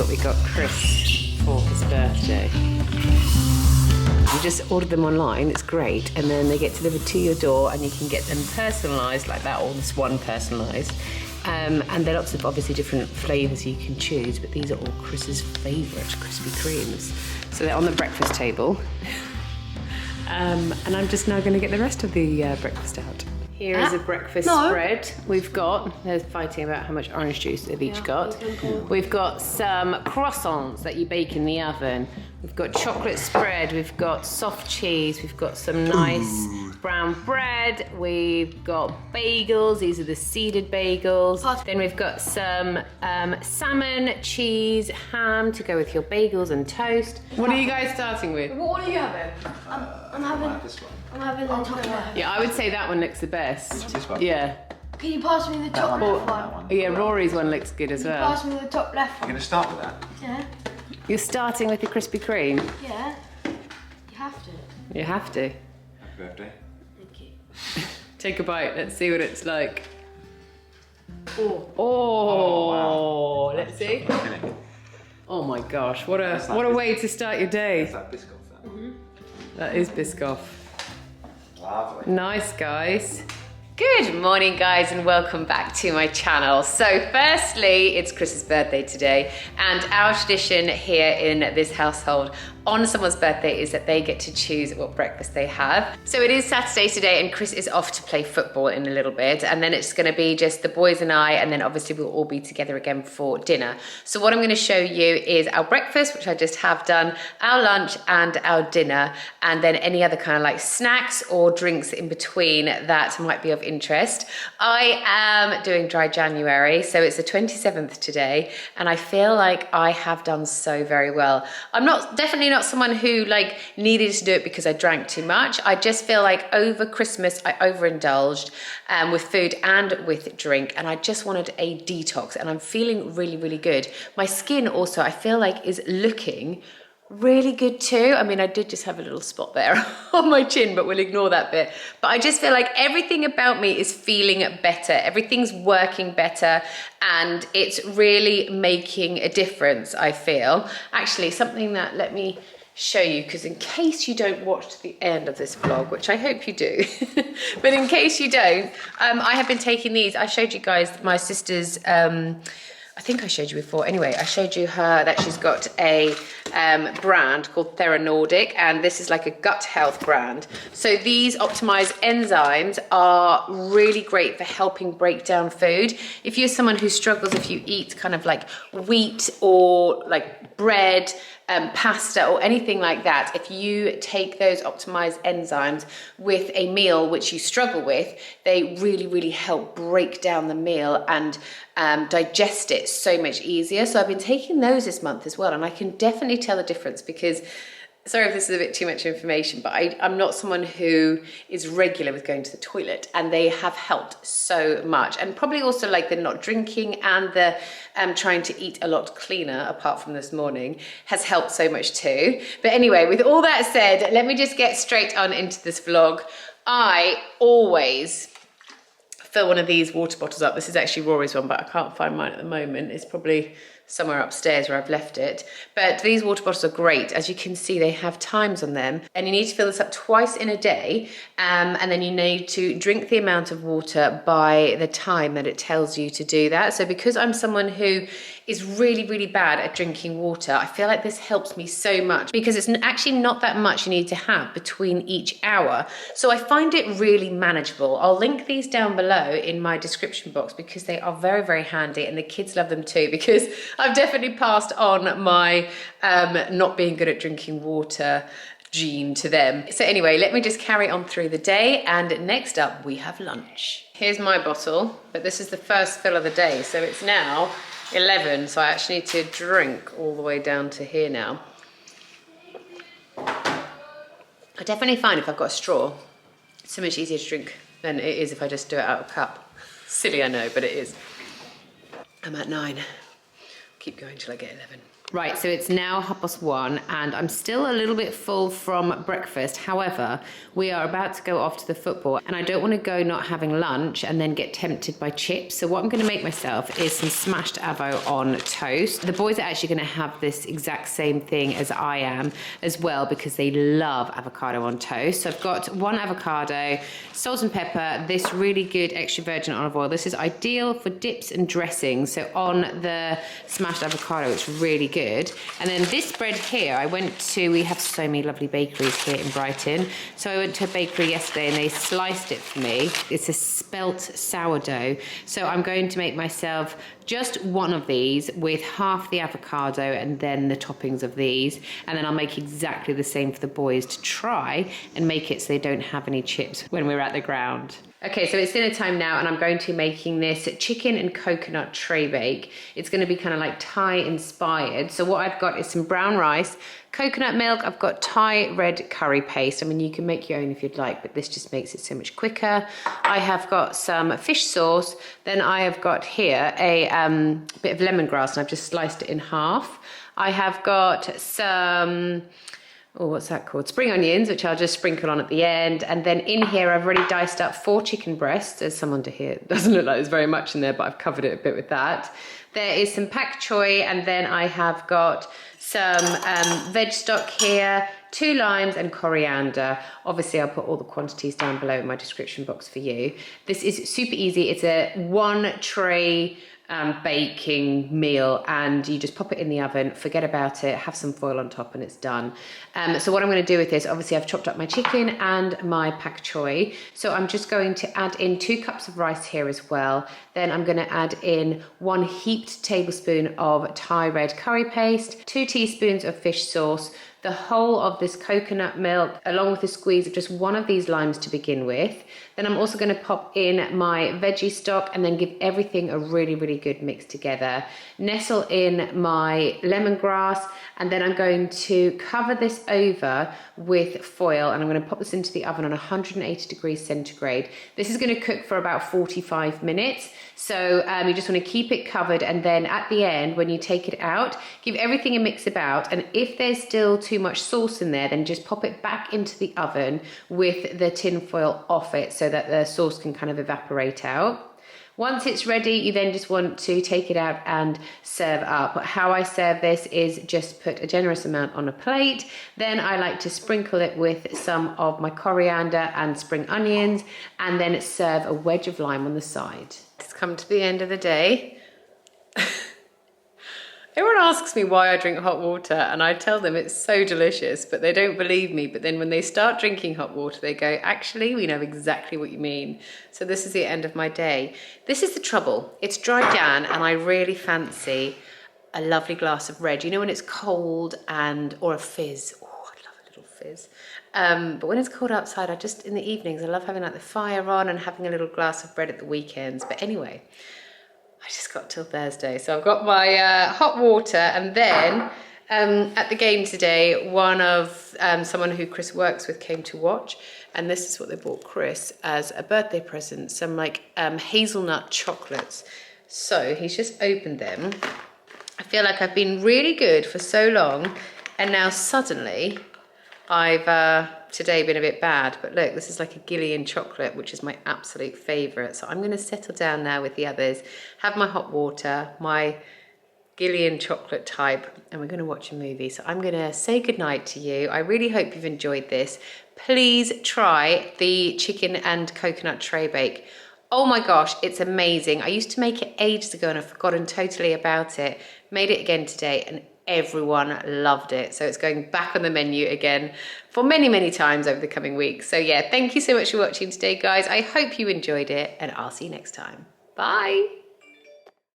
what we got Chris for his birthday. You just order them online, it's great, and then they get delivered to your door and you can get them personalised like that, or this one personalised. And there are lots of obviously different flavours you can choose, but these are all Chris's favourite Krispy Kremes. So they're on the breakfast table. And I'm just now going to get the rest of the breakfast out. Here is a breakfast spread. We've got, they're fighting about how much orange juice they've each got. We've got some croissants that you bake in the oven. We've got chocolate spread, we've got soft cheese, we've got some nice brown bread, we've got bagels, these are the seeded bagels. Then we've got some salmon, cheese, ham to go with your bagels and toast. What are you guys starting with? What are you having? I'm having this one. I'm having the top left. Yeah, I would say that one looks the best. This one? Yeah. Can you pass me the top left one? Yeah, Rory's one looks good as well. Pass me the top left one. You're going to start with that? Yeah. You're starting with the Krispy Kreme? Yeah. You have to. You have to. Happy birthday. Thank you. Take a bite, let's see what it's like. Oh. Oh, wow. Let's see. Oh my gosh, what a way to start your day. That's like Biscoff, that. That is Biscoff. Lovely. Nice, guys. Good morning, guys, and welcome back to my channel. So firstly, it's Chris's birthday today, and our tradition here in this household on someone's birthday is that they get to choose what breakfast they have. So it is Saturday today, and Chris is off to play football in a little bit, and then it's gonna be just the boys and I, and then obviously we'll all be together again for dinner. So what I'm gonna show you is our breakfast, which I just have done, our lunch and our dinner, and then any other kind of like snacks or drinks in between that might be of interest. I am doing dry January, so it's the 27th today, and I feel like I have done so very well. I'm definitely not someone who like needed to do it because I drank too much. I just feel like over Christmas I overindulged with food and with drink, and I just wanted a detox, and I'm feeling really, really good. My skin also I feel like is looking really good too. I mean, I did just have a little spot there on my chin, but we'll ignore that bit. But I just feel like everything about me is feeling better. Everything's working better, and it's really making a difference, I feel. Actually, something that, let me show you, because in case you don't watch to the end of this vlog, which I hope you do, but in case you don't, I have been taking these. I showed you guys my sister's, I think I showed you before. Anyway, I showed you her that she's got a brand called Thera Nordic, and this is like a gut health brand. So these optimized enzymes are really great for helping break down food. If you're someone who struggles, if you eat kind of like wheat or like bread, pasta or anything like that, if you take those optimized enzymes with a meal which you struggle with, they really, really help break down the meal and digest it so much easier. So I've been taking those this month as well, and I can definitely tell the difference because, sorry if this is a bit too much information, but I'm not someone who is regular with going to the toilet, and they have helped so much. And probably also like the not drinking and the trying to eat a lot cleaner, apart from this morning, has helped so much too. But anyway, with all that said, let me just get straight on into this vlog. I always fill one of these water bottles up. This is actually Rory's one, but I can't find mine at the moment. It's probably somewhere upstairs where I've left it. But these water bottles are great. As you can see, they have times on them, and you need to fill this up twice in a day. And then you need to drink the amount of water by the time that it tells you to do that. So because I'm someone who is really, really bad at drinking water, I feel like this helps me so much because it's actually not that much you need to have between each hour. So I find it really manageable. I'll link these down below in my description box because they are very, very handy, and the kids love them too, because I've definitely passed on my not being good at drinking water gene to them. So anyway, let me just carry on through the day, and next up we have lunch. Here's my bottle, but this is the first fill of the day, so it's now 11, so I actually need to drink all the way down to here now. I definitely find if I've got a straw, it's so much easier to drink than it is if I just do it out of a cup. Silly, I know, but it is. I'm at 9. Keep going till I get 11. Right, so it's now 1:30 and I'm still a little bit full from breakfast. However, we are about to go off to the football and I don't want to go not having lunch and then get tempted by chips. So what I'm going to make myself is some smashed avo on toast. The boys are actually going to have this exact same thing as I am as well because they love avocado on toast. So I've got 1 avocado, salt and pepper, this really good extra virgin olive oil. This is ideal for dips and dressings. So on the smashed avocado, it's really good. And then this bread here, we have so many lovely bakeries here in Brighton. So I went to a bakery yesterday and they sliced it for me. It's a Spelt sourdough. So I'm going to make myself just 1 of these with half the avocado and then the toppings of these. And then I'll make exactly the same for the boys to try and make it so they don't have any chips when we're at the ground. Okay, so it's dinner time now and I'm going to be making this chicken and coconut tray bake. It's going to be kind of like Thai inspired. So what I've got is some brown rice, coconut milk, I've got Thai red curry paste. I mean, you can make your own if you'd like, but this just makes it so much quicker. I have got some fish sauce. Then I have got here a bit of lemongrass and I've just sliced it in half. I have got some... what's that called? Spring onions, which I'll just sprinkle on at the end. And then in here, I've already diced up 4 chicken breasts. There's some under here. It doesn't look like there's very much in there, but I've covered it a bit with that. There is some pak choi, and then I have got some veg stock here, 2 limes and coriander. Obviously, I'll put all the quantities down below in my description box for you. This is super easy. It's a 1 tray baking meal and you just pop it in the oven, forget about it, have some foil on top and it's done. So what I'm going to do with this, obviously I've chopped up my chicken and my pak choi. So I'm just going to add in 2 cups of rice here as well. Then I'm going to add in 1 heaped tablespoon of Thai red curry paste, 2 teaspoons of fish sauce, the whole of this coconut milk, along with a squeeze of just 1 of these limes to begin with. Then I'm also going to pop in my veggie stock and then give everything a really, really good mix together. Nestle in my lemongrass, and then I'm going to cover this over with foil and I'm going to pop this into the oven on 180 degrees centigrade. This is going to cook for about 45 minutes. So you just want to keep it covered, and then at the end, when you take it out, give everything a mix about, and if there's still too much sauce in there, then just pop it back into the oven with the tin foil off it so that the sauce can kind of evaporate out. Once it's ready, you then just want to take it out and serve up. How I serve this is just put a generous amount on a plate. Then I like to sprinkle it with some of my coriander and spring onions, and then serve a wedge of lime on the side. It's come to the end of the day. Everyone asks me why I drink hot water and I tell them it's so delicious, but they don't believe me. But then when they start drinking hot water, they go, actually, we know exactly what you mean. So this is the end of my day. This is the trouble. It's dry Jan and I really fancy a lovely glass of red. You know when it's cold or a fizz. Oh, I'd love a little fizz. But when it's cold outside, in the evenings, I love having like the fire on and having a little glass of bread at the weekends. But anyway, I just got till Thursday. So I've got my hot water, and then at the game today, someone who Chris works with came to watch, and this is what they bought Chris as a birthday present, some like hazelnut chocolates. So he's just opened them. I feel like I've been really good for so long, and now suddenly I've today been a bit bad, but look, this is like a Gillian chocolate, which is my absolute favourite. So I'm going to settle down now with the others, have my hot water, my Gillian chocolate type, and we're going to watch a movie. So I'm going to say goodnight to you. I really hope you've enjoyed this. Please try the chicken and coconut tray bake. Oh my gosh, it's amazing. I used to make it ages ago and I've forgotten totally about it. Made it again today and everyone loved it. So it's going back on the menu again for many, many times over the coming weeks. So yeah, thank you so much for watching today, guys. I hope you enjoyed it and I'll see you next time. Bye.